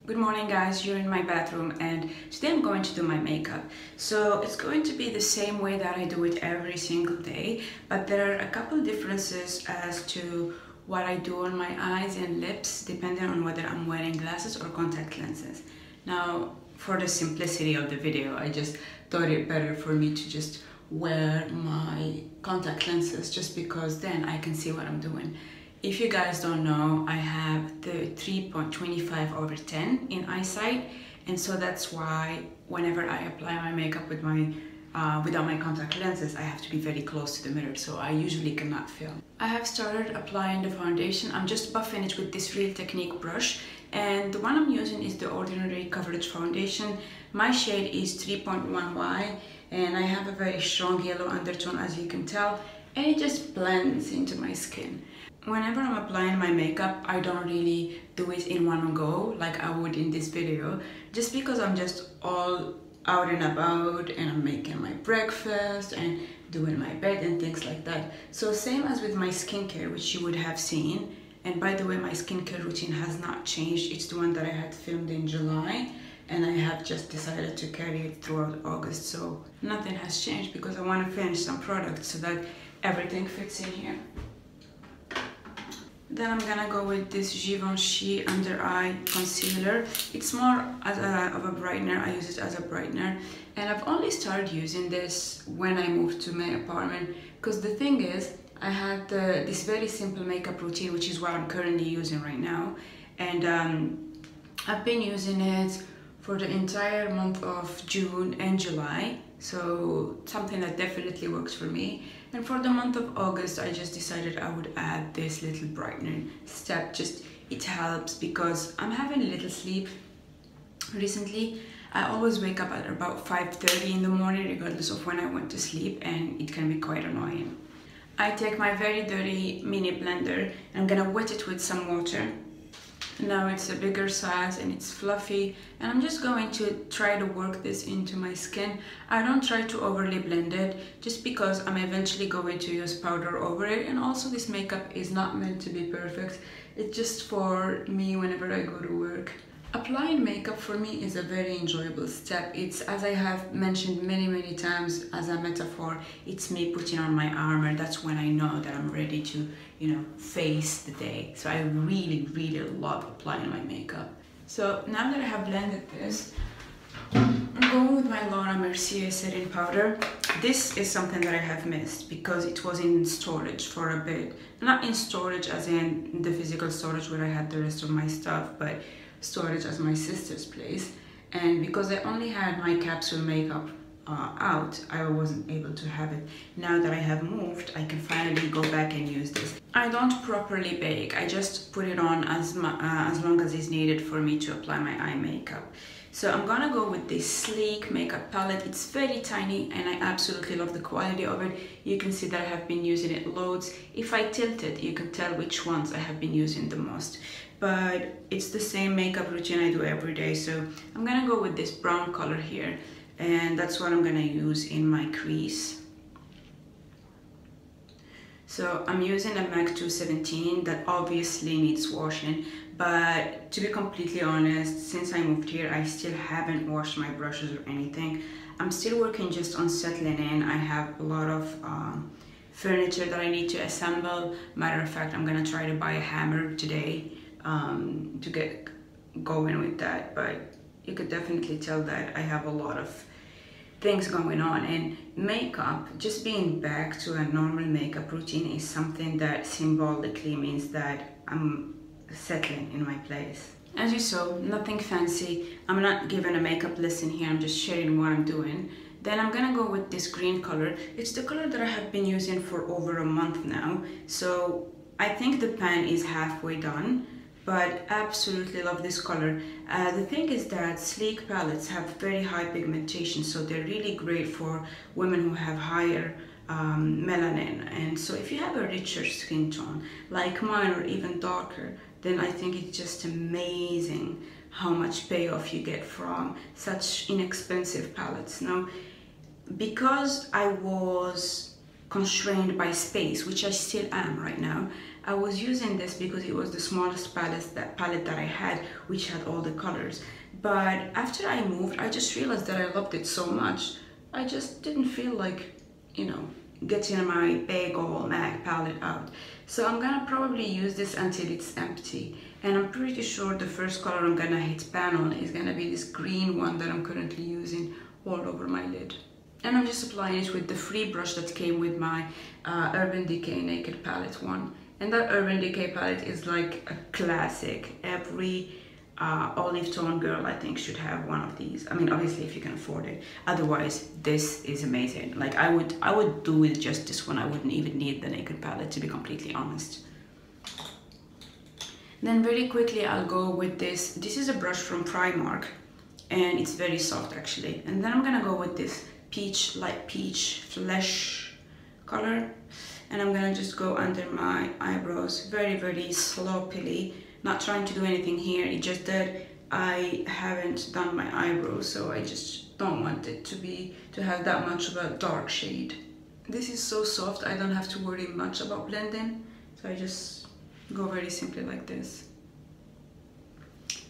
Good morning guys, you're in my bathroom and today I'm going to do my makeup. So it's going to be the same way that I do it every single day, but there are a couple differences as to what I do on my eyes and lips depending on whether I'm wearing glasses or contact lenses. Now for the simplicity of the video, I just thought it better for me to just wear my contact lenses just because then I can see what I'm doing. If you guys don't know, I have the 3.25/10 in eyesight, and so that's why whenever I apply my makeup with without my contact lenses, I have to be very close to the mirror, so I usually cannot film. I have started applying the foundation. I'm just buffing it with this Real Technique brush, and the one I'm using is the Ordinary Coverage Foundation. My shade is 3.1Y, and I have a very strong yellow undertone, as you can tell, and it just blends into my skin. Whenever I'm applying my makeup, I don't really do it in one go like I would in this video, just because I'm just all out and about and I'm making my breakfast and doing my bed and things like that. So same as with my skincare, which you would have seen. And by the way, my skincare routine has not changed. It's the one that I had filmed in July, and I have just decided to carry it throughout August. So nothing has changed because I want to finish some products so that everything fits in here. Then I'm gonna go with this Givenchy Under Eye Concealer. It's more of a brightener. I use it as a brightener. And I've only started using this when I moved to my apartment, because the thing is, I had this very simple makeup routine, which is what I'm currently using right now. And I've been using it for the entire month of June and July. So something that definitely works for me. And for the month of August, I just decided I would add this little brightening step. Just it helps because I'm having a little sleep recently. I always wake up at about 5:30 in the morning regardless of when I went to sleep, and it can be quite annoying. I take my very dirty mini blender and I'm gonna wet it with some water. Now it's a bigger size and it's fluffy, and I'm just going to try to work this into my skin. I don't try to overly blend it just because I'm eventually going to use powder over it, and also this makeup is not meant to be perfect. It's just for me whenever I go to work. Applying makeup for me is a very enjoyable step. It's, as I have mentioned many times as a metaphor, it's me putting on my armor. That's when I know that I'm ready to, face the day. So I really love applying my makeup. So now that I have blended this, I'm going with my Laura Mercier setting powder. This is something that I have missed because it was in storage for a bit. Not in storage as in the physical storage where I had the rest of my stuff, but storage as my sister's place. And because I only had my capsule makeup out, I wasn't able to have it. Now that I have moved, I can finally go back and use this. I don't properly bake. I just put it on as long as is needed for me to apply my eye makeup. So I'm gonna go with this sleek makeup palette. It's very tiny and I absolutely love the quality of it. You can see that I have been using it loads. If I tilt it, you can tell which ones I have been using the most. But it's the same makeup routine I do every day. So I'm gonna go with this brown color here, and that's what I'm gonna use in my crease. So I'm using a MAC 217 that obviously needs washing, but to be completely honest, since I moved here, I still haven't washed my brushes or anything. I'm still working just on settling in. I have a lot of furniture that I need to assemble. Matter of fact, I'm gonna try to buy a hammer today to get going with that, but you could definitely tell that I have a lot of things going on. And makeup, just being back to a normal makeup routine, is something that symbolically means that I'm settling in my place. As you saw, nothing fancy. I'm not giving a makeup lesson here, I'm just sharing what I'm doing. Then I'm gonna go with this green color. It's the color that I have been using for over a month now. So I think the pan is halfway done, but absolutely love this color. The thing is that sleek palettes have very high pigmentation, so they're really great for women who have higher melanin. And so if you have a richer skin tone like mine or even darker, then I think it's just amazing how much payoff you get from such inexpensive palettes. Now, because I was constrained by space, which I still am right now, I was using this because it was the smallest palette that I had, which had all the colors. But after I moved, I just realized that I loved it so much. I just didn't feel like, you know, getting my big old MAC palette out. So I'm gonna probably use this until it's empty. And I'm pretty sure the first color I'm gonna hit pan on is gonna be this green one that I'm currently using all over my lid. And I'm just applying it with the free brush that came with my Urban Decay Naked Palette one. And that Urban Decay palette is like a classic. Every olive tone girl, I think, should have one of these. I mean, obviously if you can afford it. Otherwise, this is amazing. Like I would do with just this one. I wouldn't even need the Naked palette, to be completely honest. Then very quickly I'll go with this. This is a brush from Primark, and it's very soft actually. And then I'm gonna go with this peach, light peach flesh color, and I'm gonna just go under my eyebrows very, very sloppily, not trying to do anything here. It's just that I haven't done my eyebrows, so I just don't want it to have that much of a dark shade. This is so soft, I don't have to worry much about blending, so I just go very simply like this.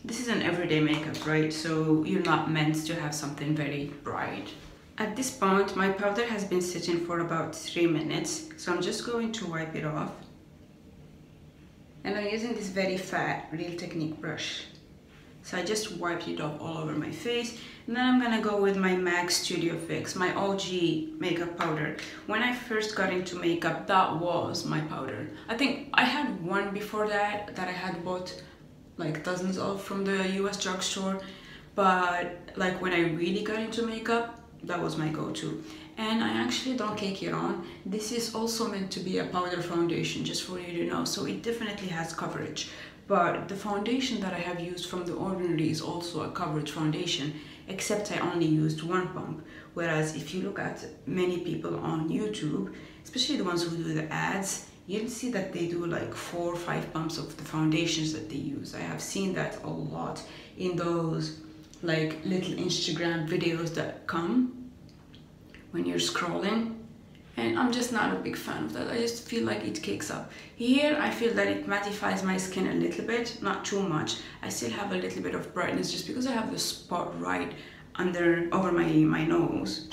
This is an everyday makeup, right? So you're not meant to have something very bright. At this point, my powder has been sitting for about 3 minutes, so I'm just going to wipe it off. And I'm using this very fat Real Technique brush. So I just wiped it off all over my face. And then I'm gonna go with my MAC Studio Fix, my OG makeup powder. When I first got into makeup, that was my powder. I think I had one before that I had bought like dozens of from the US drugstore. But like when I really got into makeup, that was my go-to. And I actually don't cake it on. This is also meant to be a powder foundation, just for you to know, so it definitely has coverage. But the foundation that I have used from The Ordinary is also a coverage foundation, except I only used 1 pump. Whereas if you look at many people on YouTube, especially the ones who do the ads, you'll see that they do like 4 or 5 pumps of the foundations that they use. I have seen that a lot in those like little Instagram videos that come when you're scrolling, and I'm just not a big fan of that. I just feel like it cakes up. Here I feel that it mattifies my skin a little bit, not too much. I still have a little bit of brightness just because I have the spot right over my nose.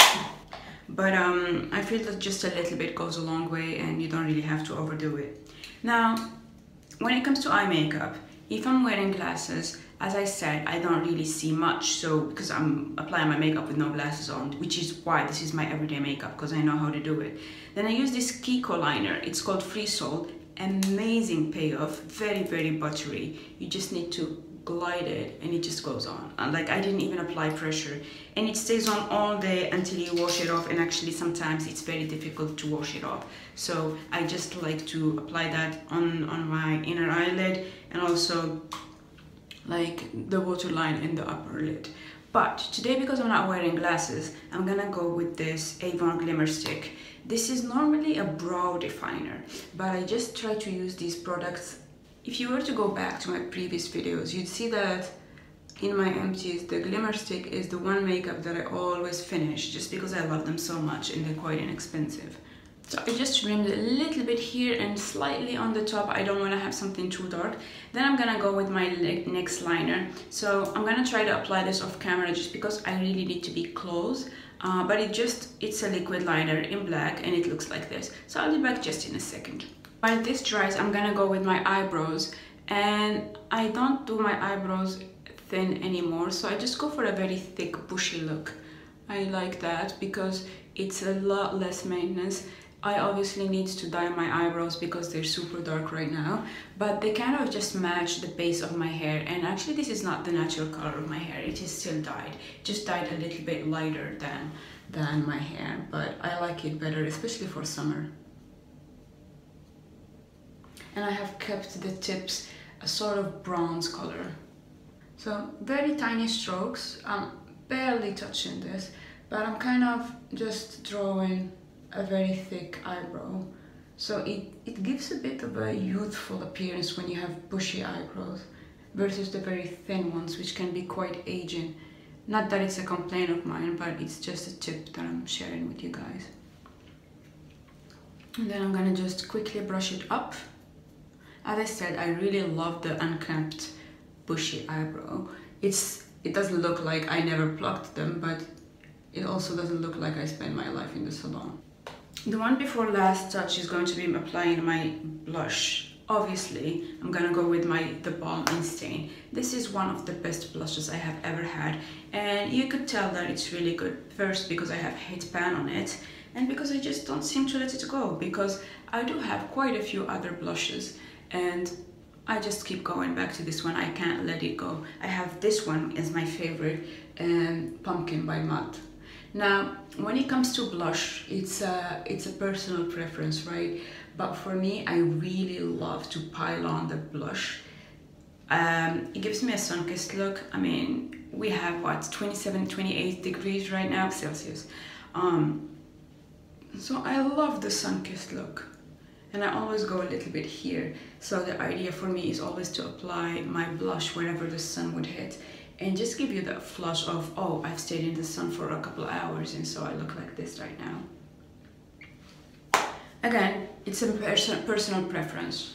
But I feel that just a little bit goes a long way, and you don't really have to overdo it. Now, when it comes to eye makeup, if I'm wearing glasses, as I said, I don't really see much, so because I'm applying my makeup with no glasses on, which is why this is my everyday makeup, because I know how to do it. Then I use this Kiko liner. It's called Free Soul. Amazing payoff, very, very buttery. You just need to glide it and it just goes on. And like, I didn't even apply pressure, and it stays on all day until you wash it off, and actually sometimes it's very difficult to wash it off. So I just like to apply that on my inner eyelid, and also like the waterline in the upper lid. But today, because I'm not wearing glasses, I'm gonna go with this Avon Glimmer Stick. This is normally a brow definer, but I just try to use these products. If you were to go back to my previous videos, you'd see that in my empties, the Glimmer Stick is the one makeup that I always finish, just because I love them so much and they're quite inexpensive. So I just trimmed a little bit here and slightly on the top. I don't want to have something too dark. Then I'm gonna go with my NYX liner. So I'm gonna try to apply this off camera just because I really need to be close. But it's a liquid liner in black, and it looks like this. So I'll be back just in a second. While this dries, I'm gonna go with my eyebrows, and I don't do my eyebrows thin anymore, so I just go for a very thick bushy look. I like that because it's a lot less maintenance. I obviously need to dye my eyebrows because they're super dark right now, but they kind of just match the base of my hair. And actually this is not the natural color of my hair, it is still dyed, just dyed a little bit lighter than my hair, but I like it better, especially for summer. And I have kept the tips a sort of bronze color. So very tiny strokes. I'm barely touching this, but I'm kind of just drawing a very thick eyebrow. So it gives a bit of a youthful appearance when you have bushy eyebrows versus the very thin ones, which can be quite aging. Not that it's a complaint of mine, but it's just a tip that I'm sharing with you guys. And then I'm gonna just quickly brush it up As I said, I really love the unkempt bushy eyebrow. It doesn't look like I never plucked them, but it also doesn't look like I spent my life in the salon. The one before last touch is going to be applying my blush. Obviously, I'm gonna go with the Balm Instain. This is one of the best blushes I have ever had, and you could tell that it's really good. First, because I have hit pan on it, and because I just don't seem to let it go, because I do have quite a few other blushes, and I just keep going back to this one. I can't let it go. I have this one as my favorite, Pumpkin by Matte. Now, when it comes to blush, it's a personal preference, right? But for me, I really love to pile on the blush. It gives me a sun-kissed look. I mean, we have what, 27, 28 degrees right now, Celsius. So I love the sun-kissed look. And I always go a little bit here. So the idea for me is always to apply my blush wherever the sun would hit, and just give you that flush of, oh, I've stayed in the sun for a couple of hours and so I look like this right now. Again, it's a personal preference.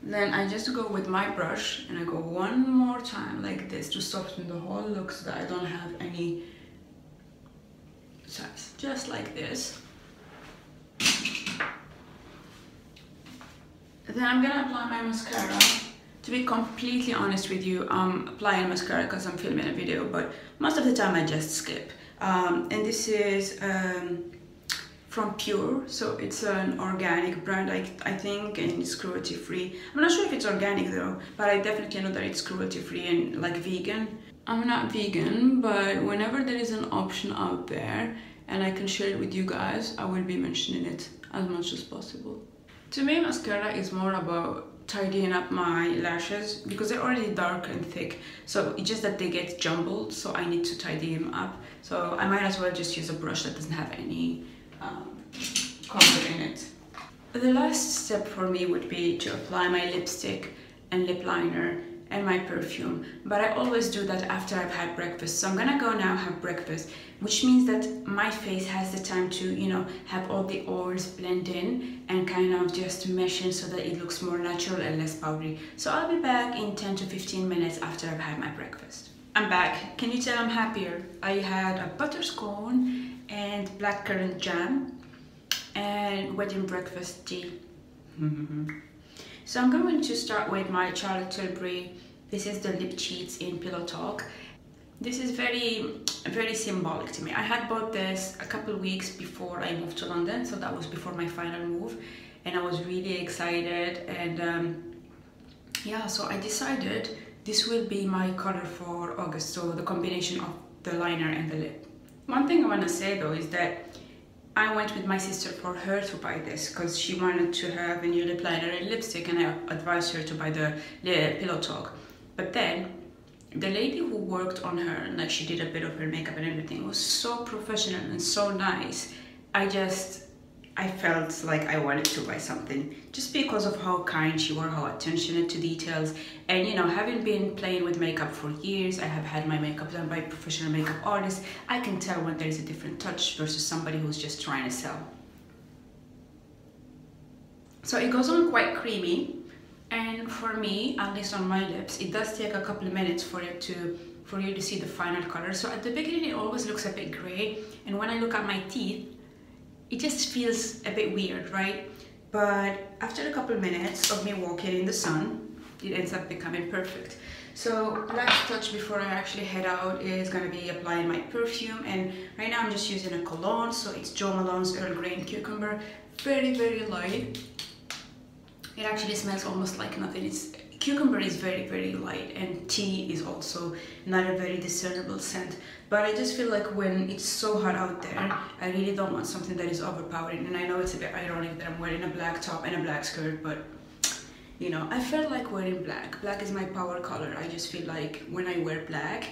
Then I just go with my brush and I go one more time like this to soften the whole look so that I don't have any size. Just like this. Then I'm gonna apply my mascara. To be completely honest with you, I'm applying mascara because I'm filming a video, but most of the time I just skip. And this is from Pure, so it's an organic brand, I think, and it's cruelty free. I'm not sure if it's organic though, but I definitely know that it's cruelty free and like vegan. I'm not vegan, but whenever there is an option out there and I can share it with you guys, I will be mentioning it as much as possible. To me, mascara is more about tidying up my lashes because they're already dark and thick, so it's just that they get jumbled, so I need to tidy them up. So I might as well just use a brush that doesn't have any color in it. The last step for me would be to apply my lipstick and lip liner and my perfume, but I always do that after I've had breakfast. So I'm gonna go now have breakfast, which means that my face has the time to, you know, have all the oils blend in and kind of just mesh in so that it looks more natural and less powdery. So I'll be back in 10 to 15 minutes after I've had my breakfast. I'm back. Can you tell I'm happier? I had a butterscone and blackcurrant jam and wedding breakfast tea. So I'm going to start with my Charlotte Tilbury. This is the Lip Cheats in Pillow Talk. This is very symbolic to me. I had bought this a couple weeks before I moved to London, so that was before my final move, and I was really excited, and yeah, so I decided this will be my color for August, so the combination of the liner and the lip. One thing I want to say though is that I went with my sister for her to buy this because she wanted to have a new lip liner and lipstick, and I advised her to buy the Pillow Talk. But then the lady who worked on her, like she did a bit of her makeup and everything, was so professional and so nice. I felt like I wanted to buy something just because of how kind she was, how attentionate to details. And you know, having been playing with makeup for years, I have had my makeup done by professional makeup artists. I can tell when there is a different touch versus somebody who's just trying to sell. So it goes on quite creamy, and for me, at least on my lips, it does take a couple of minutes for you to see the final color. So at the beginning it always looks a bit gray, and when I look at my teeth, it just feels a bit weird, right? But after a couple of minutes of me walking in the sun, it ends up becoming perfect. So last touch before I actually head out is gonna be applying my perfume, and right now I'm just using a cologne, so it's Jo Malone's Earl Grey and Cucumber. Very, very light. It actually smells almost like nothing. Cucumber is very, very light, and tea is also not a very discernible scent. But I just feel like when it's so hot out there, I really don't want something that is overpowering. And I know it's a bit ironic that I'm wearing a black top and a black skirt, but you know, I felt like wearing black. Black is my power color. I just feel like when I wear black,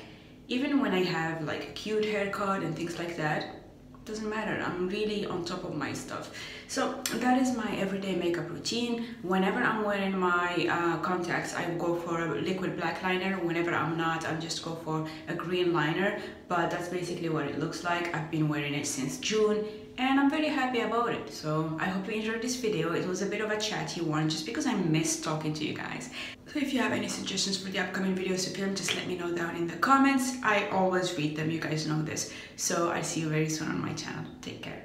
even when I have like a cute haircut and things like that, doesn't matter. I'm really on top of my stuff. So that is my everyday makeup routine. Whenever I'm wearing my contacts, I go for a liquid black liner. Whenever I'm not, I just go for a green liner. But that's basically what it looks like. I've been wearing it since June, and I'm very happy about it. So I hope you enjoyed this video. It was a bit of a chatty one just because I miss talking to you guys. So if you have any suggestions for the upcoming videos to film, just let me know down in the comments. I always read them, you guys know this. So I'll see you very soon on my channel. Take care.